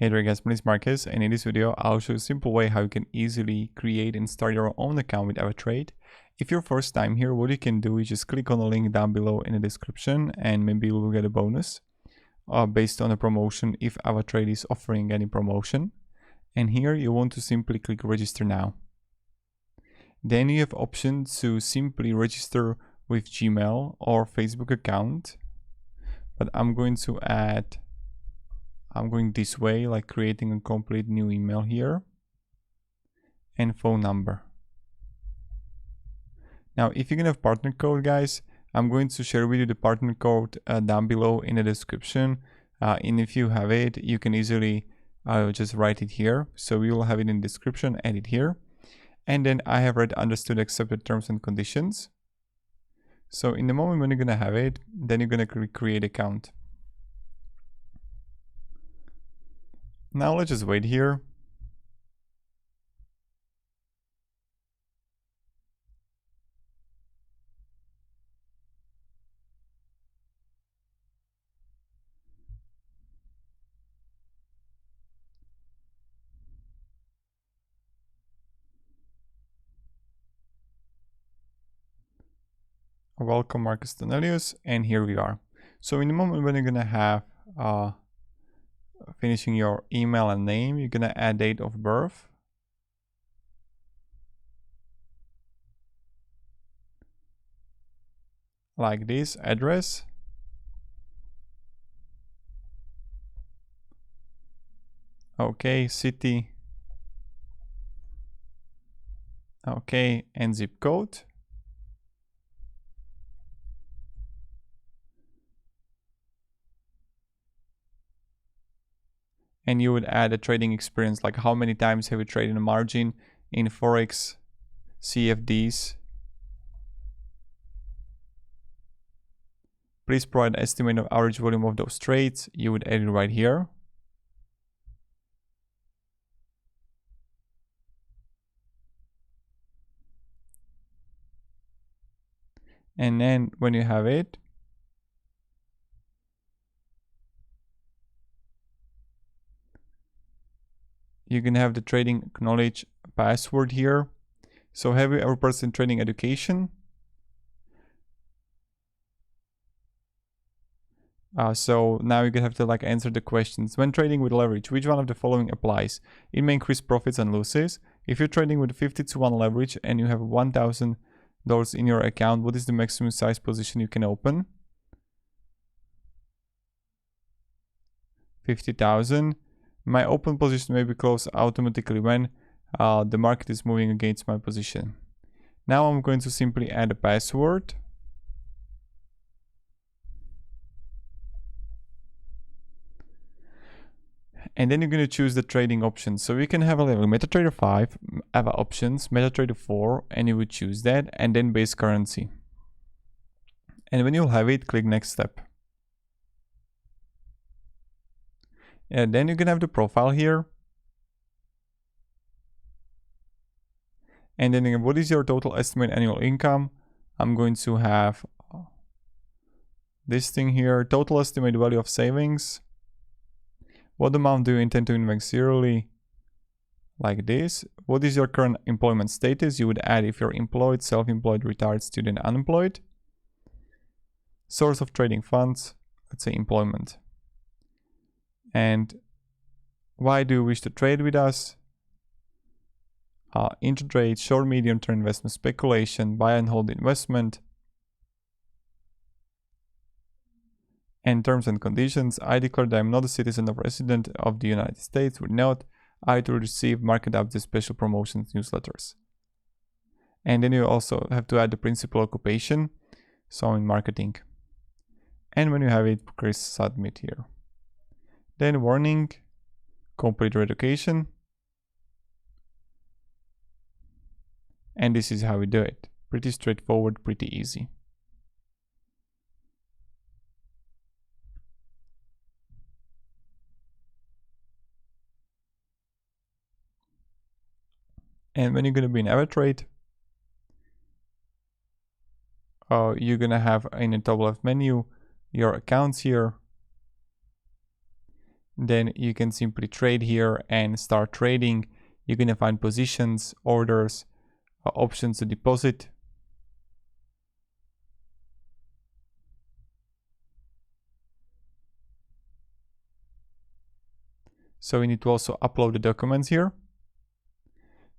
Hey there guys, my name is Marcus, and in this video I'll show you a simple way how you can easily create and start your own account with Avatrade. If you're first time here, what you can do is just click on the link down below in the description and maybe you will get a bonus based on a promotion if Avatrade is offering any promotion. And here you want to simply click register now. Then you have option to simply register with Gmail or Facebook account, but I'm going this way, like creating a complete new email here and phone number. Now, if you can have partner code, guys, I'm going to share with you the partner code down below in the description. And if you have it, you can easily just write it here. So we will have it in the description, add it here. And then I have read, understood, accepted terms and conditions. So in the moment when you're gonna have it, then you're gonna create account. Now let's just wait here. Welcome Marcus Tonelius, and here we are. So in the moment when you're gonna have finishing your email and name, you're gonna add date of birth. Like this, address. Okay, city. Okay, and zip code. And you would add a trading experience, like how many times have you traded a margin in Forex, CFDs. Please provide an estimate of average volume of those trades. You would add it right here. And then when you have it, you can have the trading acknowledge password here. So have you ever purchased trading education? So now you have to like answer the questions. When trading with leverage, which one of the following applies? It may increase profits and losses. If you're trading with 50-to-1 leverage and you have $1,000 in your account, what is the maximum size position you can open? 50,000. My open position may be closed automatically when the market is moving against my position. Now I'm going to simply add a password. And then you're going to choose the trading options. So we can have a level MetaTrader 5, Ava options, MetaTrader 4, and you would choose that, and then base currency. And when you'll have it, click next step. And then you can have the profile here. And then again, what is your total estimated annual income? I'm going to have this thing here, total estimated value of savings. What amount do you intend to invest yearly? Like this. What is your current employment status? You would add if you're employed, self-employed, retired, student, unemployed. Source of trading funds, let's say employment. And why do you wish to trade with us? Intraday, short, medium-term investment, speculation, buy and hold investment. And terms and conditions, I declare that I am not a citizen or resident of the United States. Would note, I to receive market updates, special promotions, newsletters. And then you also have to add the principal occupation, so in marketing. And when you have it, press submit here. Then warning, complete reeducation. And this is how we do it. Pretty straightforward, pretty easy. And when you're going to be in Avatrade, you're going to have in the top left menu your accounts here. Then you can simply trade here and start trading. You're gonna find positions, orders, options to deposit. So you need to also upload the documents here.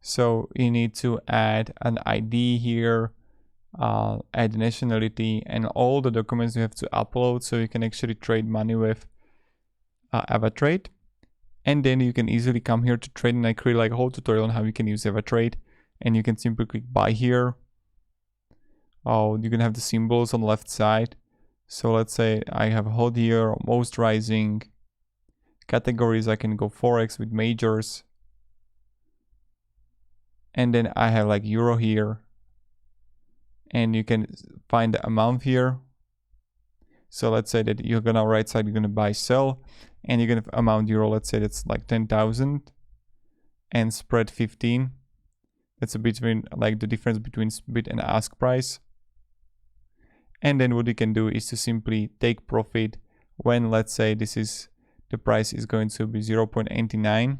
So you need to add an ID here, add nationality, and all the documents you have to upload so you can actually trade money with Avatrade. And then you can easily come here to trade, and I create like a whole tutorial on how you can use Avatrade. And you can simply click buy here. Oh, you can have the symbols on the left side. So let's say I have hold here, most rising. Categories, I can go Forex with majors. And then I have like euro here. And you can find the amount here. So let's say that you're gonna right side, you're gonna buy, sell, and you're gonna amount euro, let's say that's like 10,000 and spread 15. That's a between like the difference between bid and ask price. And then what you can do is to simply take profit when, let's say, this is the price is going to be 0.89,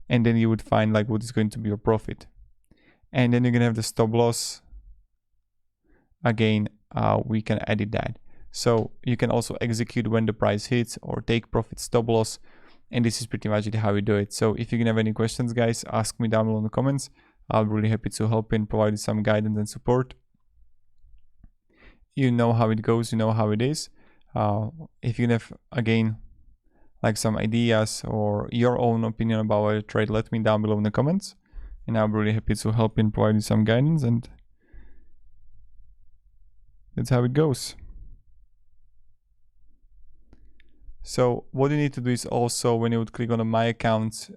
and then you would find like what is going to be your profit. And then you're gonna have the stop loss. Again, we can edit that. So you can also execute when the price hits or take profit, stop loss. And this is pretty much it how you do it. So if you can have any questions, guys, ask me down below in the comments. I'll be really happy to help you and provide you some guidance and support. You know how it goes, you know how it is. If you can have, again, like some ideas or your own opinion about a trade, let me down below in the comments. And I'll be really happy to help you and provide you some guidance. And that's how it goes. So what you need to do is also, when you would click on the my account,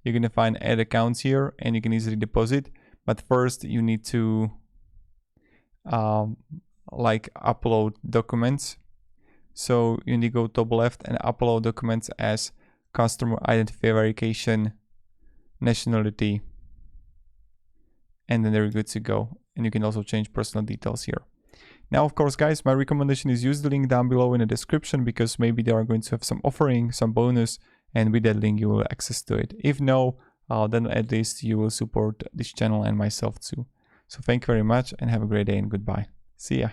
you're gonna find add accounts here, and you can easily deposit. But first you need to like upload documents. So you need to go top left and upload documents as customer identity verification, nationality, and then they're good to go. And you can also change personal details here. Now, of course, guys, my recommendation is use the link down below in the description, because maybe they are going to have some offering, some bonus, and with that link you will have access to it. If no, then at least you will support this channel and myself too. So thank you very much and have a great day and goodbye. See ya.